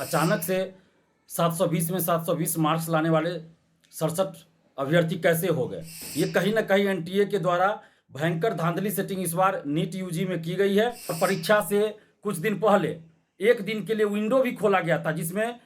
अचानक से 720 में 720 मार्क्स लाने वाले 67 अभ्यर्थी कैसे हो गए। ये कहीं ना कहीं एनटीए के द्वारा भयंकर धांधली सेटिंग इस बार नीट यूजी में की गई है। और परीक्षा से कुछ दिन पहले एक दिन के लिए विंडो भी खोला गया था, जिसमें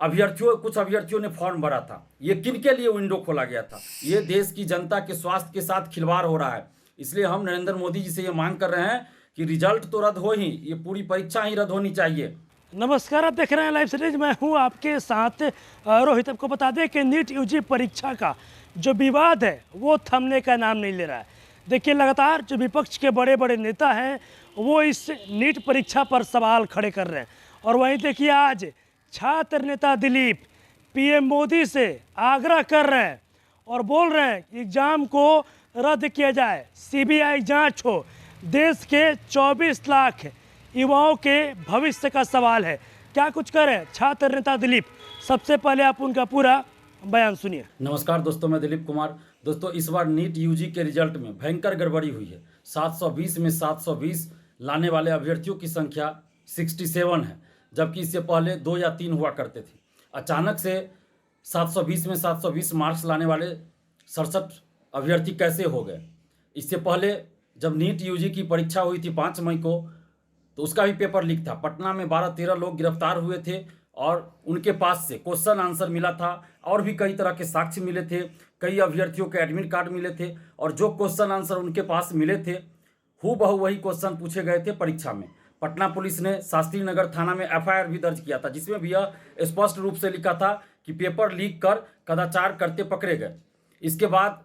कुछ अभ्यर्थियों ने फॉर्म भरा था। ये किन के लिए विंडो खोला गया था? ये देश की जनता के स्वास्थ्य के साथ खिलवाड़ हो रहा है। इसलिए हम नरेंद्र मोदी जी से ये मांग कर रहे हैं कि रिजल्ट तो रद्द हो ही, ये पूरी परीक्षा ही रद्द होनी चाहिए। नमस्कार, आप देख रहे हैं लाइव सीरीज। मैं हूं आपके साथ रोहित। आपको बता दें कि नीट यूजी परीक्षा का जो विवाद है वो थमने का नाम नहीं ले रहा है। देखिए, लगातार जो विपक्ष के बड़े बड़े नेता हैं वो इस नीट परीक्षा पर सवाल खड़े कर रहे हैं। और वहीं देखिए, आज छात्र नेता दिलीप पीएम मोदी से आग्रह कर रहे हैं और बोल रहे हैं कि एग्जाम को रद्द किया जाए, सीबीआई जांच हो। देश के 24 लाख युवाओं के भविष्य का सवाल है। क्या कुछ करें छात्र नेता दिलीप? सबसे पहले आप उनका पूरा बयान सुनिए। नमस्कार दोस्तों, मैं दिलीप कुमार। दोस्तों, इस बार नीट यूजी के रिजल्ट में भयंकर गड़बड़ी हुई है। 720 में 720 लाने वाले अभ्यर्थियों की संख्या 67 है, जबकि इससे पहले 2 या 3 हुआ करते थे। अचानक से 720 में 720 मार्क्स लाने वाले 67 अभ्यर्थी कैसे हो गए। इससे पहले जब नीट यूजी की परीक्षा हुई थी 5 मई को, तो उसका भी पेपर लीक था। पटना में 12-13 लोग गिरफ्तार हुए थे और उनके पास से क्वेश्चन आंसर मिला था और भी कई तरह के साक्ष्य मिले थे। कई अभ्यर्थियों के एडमिट कार्ड मिले थे और जो क्वेश्चन आंसर उनके पास मिले थे हूबहू वही क्वेश्चन पूछे गए थे परीक्षा में। पटना पुलिस ने शास्त्री नगर थाना में एफआईआर भी दर्ज किया था, जिसमें भी यह स्पष्ट रूप से लिखा था कि पेपर लीक कर कदाचार करते पकड़े गए। इसके बाद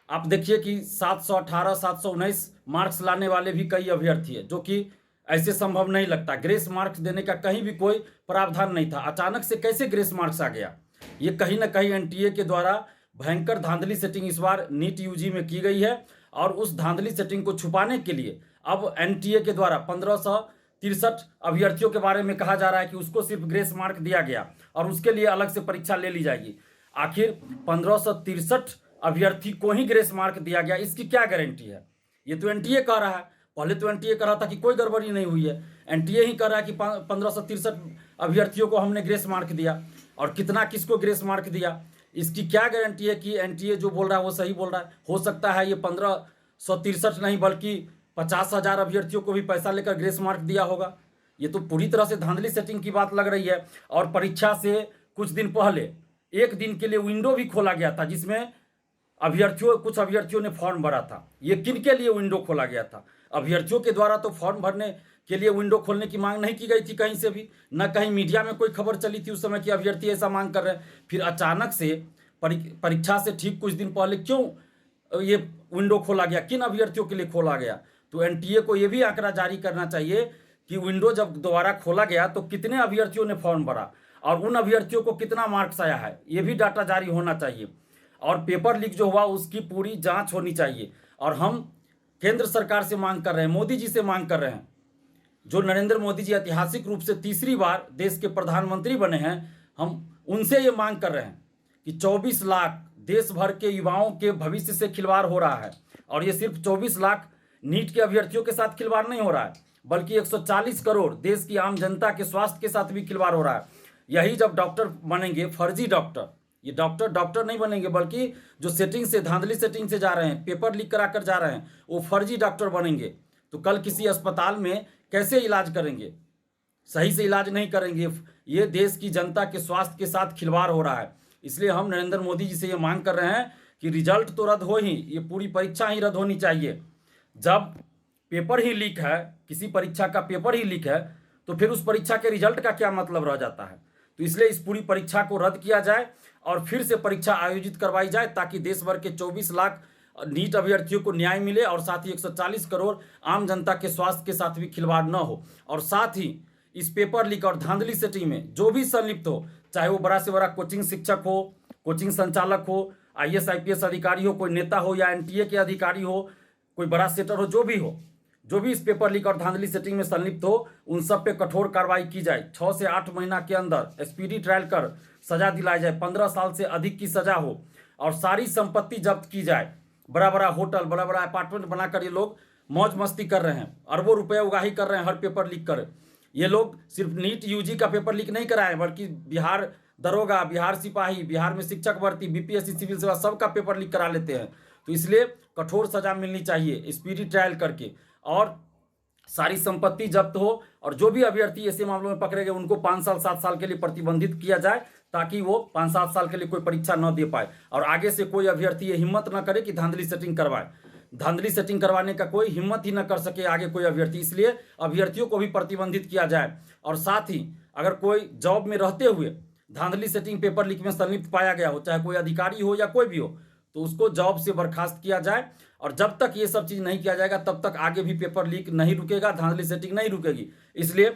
आप देखिए कि 718 719 मार्क्स लाने वाले भी कई अभ्यर्थी है, जो कि ऐसे संभव नहीं लगता। ग्रेस मार्क्स देने का कहीं भी कोई प्रावधान नहीं था। अचानक से कैसे ग्रेस मार्क्स आ गया? ये कहीं ना कहीं एनटीए के द्वारा भयंकर धांधली सेटिंग इस बार नीट यूजी में की गई है। और उस धांधली सेटिंग को छुपाने के लिए अब एनटीए के द्वारा 1563 अभ्यर्थियों के बारे में कहा जा रहा है कि उसको सिर्फ ग्रेस मार्क दिया गया और उसके लिए अलग से परीक्षा ले ली जाएगी। आखिर 1563 अभ्यर्थी को ही ग्रेस मार्क दिया गया, इसकी क्या गारंटी है? ये तो एनटीए कह रहा है। पहले तो एनटीए कह रहा था कि कोई गड़बड़ी नहीं हुई है। एनटीए ही कह रहा है कि 1563 अभ्यर्थियों को हमने ग्रेस मार्क दिया। और कितना किसको ग्रेस मार्क दिया, इसकी क्या गारंटी है कि एनटीए जो बोल रहा है वो सही बोल रहा है? हो सकता है ये 1563 नहीं बल्कि 50,000 अभ्यर्थियों को भी पैसा लेकर ग्रेस मार्क दिया होगा। ये तो पूरी तरह से धांधली सेटिंग की बात लग रही है। और परीक्षा से कुछ दिन पहले एक दिन के लिए विंडो भी खोला गया था, जिसमें कुछ अभ्यर्थियों ने फॉर्म भरा था। ये किन के लिए विंडो खोला गया था? अभ्यर्थियों के द्वारा तो फॉर्म भरने के लिए विंडो खोलने की मांग नहीं की गई थी कहीं से भी। न कहीं मीडिया में कोई खबर चली थी उस समय कि अभ्यर्थी ऐसा मांग कर रहे हैं। फिर अचानक से परीक्षा से ठीक कुछ दिन पहले क्यों ये विंडो खोला गया? किन अभ्यर्थियों के लिए खोला गया? तो एनटीए को ये भी आंकड़ा जारी करना चाहिए कि विंडो जब दोबारा खोला गया तो कितने अभ्यर्थियों ने फॉर्म भरा और उन अभ्यर्थियों को कितना मार्क्स आया है, ये भी डाटा जारी होना चाहिए। और पेपर लीक जो हुआ उसकी पूरी जांच होनी चाहिए। और हम केंद्र सरकार से मांग कर रहे हैं, मोदी जी से मांग कर रहे हैं, जो नरेंद्र मोदी जी ऐतिहासिक रूप से तीसरी बार देश के प्रधानमंत्री बने हैं, हम उनसे ये मांग कर रहे हैं कि 24 लाख देश भर के युवाओं के भविष्य से खिलवाड़ हो रहा है। और ये सिर्फ 24 लाख नीट के अभ्यर्थियों के साथ खिलवाड़ नहीं हो रहा है, बल्कि 140 करोड़ देश की आम जनता के स्वास्थ्य के साथ भी खिलवाड़ हो रहा है। यही जब डॉक्टर बनेंगे, फर्जी डॉक्टर, ये डॉक्टर नहीं बनेंगे, बल्कि जो सेटिंग से धांधली सेटिंग से जा रहे हैं, पेपर लीक करा कर जा रहे हैं, वो फर्जी डॉक्टर बनेंगे। तो कल किसी अस्पताल में कैसे इलाज करेंगे? सही से इलाज नहीं करेंगे। ये देश की जनता के स्वास्थ्य के साथ खिलवाड़ हो रहा है। इसलिए हम नरेंद्र मोदी जी से ये मांग कर रहे हैं कि रिजल्ट तो रद्द हो ही, ये पूरी परीक्षा ही रद्द होनी चाहिए। जब पेपर ही लीक है, किसी परीक्षा का पेपर ही लीक है, तो फिर उस परीक्षा के रिजल्ट का क्या मतलब रह जाता है? तो इसलिए इस पूरी परीक्षा को रद्द किया जाए और फिर से परीक्षा आयोजित करवाई जाए, ताकि देश भर के 24 लाख नीट अभ्यर्थियों को न्याय मिले और साथ ही 140 करोड़ आम जनता के स्वास्थ्य के साथ भी खिलवाड़ न हो। और साथ ही इस पेपर लीक और धांधली सेटिंग में जो भी संलिप्त हो, चाहे वो बड़ा से बड़ा कोचिंग शिक्षक हो, कोचिंग संचालक हो, आईएएस आईपीएस अधिकारी हो, कोई नेता हो या एनटीए के अधिकारी हो, कोई बड़ा सेटर हो, जो भी इस पेपर लीक और धांधली सेटिंग में संलिप्त हो, उन सब पे कठोर कार्रवाई की जाए। 6 से 8 महीना के अंदर स्पीडी ट्रायल कर सजा दिलाई जाए, 15 साल से अधिक की सजा हो और सारी संपत्ति जब्त की जाए। बड़ा बड़ा होटल, बड़ा बड़ा अपार्टमेंट बनाकर ये लोग मौज मस्ती कर रहे हैं, अरबों रुपए उगाही कर रहे हैं हर पेपर लीक कर। ये लोग सिर्फ नीट यूजी का पेपर लीक नहीं कराए, बल्कि बिहार दरोगा, बिहार सिपाही, बिहार में शिक्षक भर्ती, बीपीएससी, सिविल सेवा सबका पेपर लीक करा लेते हैं। तो इसलिए कठोर सजा मिलनी चाहिए, स्पीडी ट्रायल करके, और सारी संपत्ति जब्त हो, और जो भी अभ्यर्थी ऐसे मामलों में पकड़े गए उनको 5 साल 7 साल के लिए प्रतिबंधित किया जाए, ताकि वो 5-7 साल के लिए कोई परीक्षा न दे पाए। और आगे से कोई अभ्यर्थी ये हिम्मत न करे कि धांधली सेटिंग करवाए, धांधली सेटिंग करवाने का कोई हिम्मत ही न कर सके आगे कोई अभ्यर्थी। इसलिए अभ्यर्थियों को भी प्रतिबंधित किया जाए। और साथ ही अगर कोई जॉब में रहते हुए धांधली सेटिंग पेपर लीक में संलिप्त पाया गया हो, चाहे कोई अधिकारी हो या कोई भी हो, तो उसको जॉब से बर्खास्त किया जाए। और जब तक ये सब चीज़ नहीं किया जाएगा तब तक आगे भी पेपर लीक नहीं रुकेगा, धांधली सेटिंग नहीं रुकेगी। इसलिए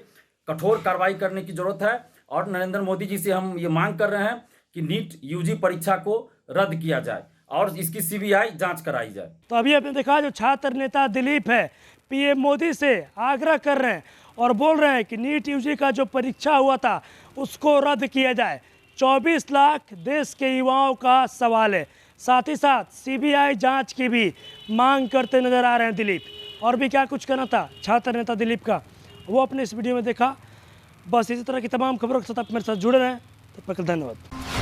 कठोर कार्रवाई करने की जरूरत है। और नरेंद्र मोदी जी से हम ये मांग कर रहे हैं कि नीट यूजी परीक्षा को रद्द किया जाए और इसकी सीबीआई जांच कराई जाए। तो अभी आपने देखा जो छात्र नेता दिलीप है, पीएम मोदी से आग्रह कर रहे हैं और बोल रहे हैं कि नीट यूजी का जो परीक्षा हुआ था उसको रद्द किया जाए। 24 लाख देश के युवाओं का सवाल है। साथ ही साथ सीबीआई जांच की भी मांग करते नजर आ रहे हैं दिलीप। और भी क्या कुछ कहना था छात्र नेता दिलीप का, वो अपने इस वीडियो में देखा। बस इसी तरह की तमाम खबरों के साथ आप मेरे साथ जुड़े रहें। तब तक धन्यवाद।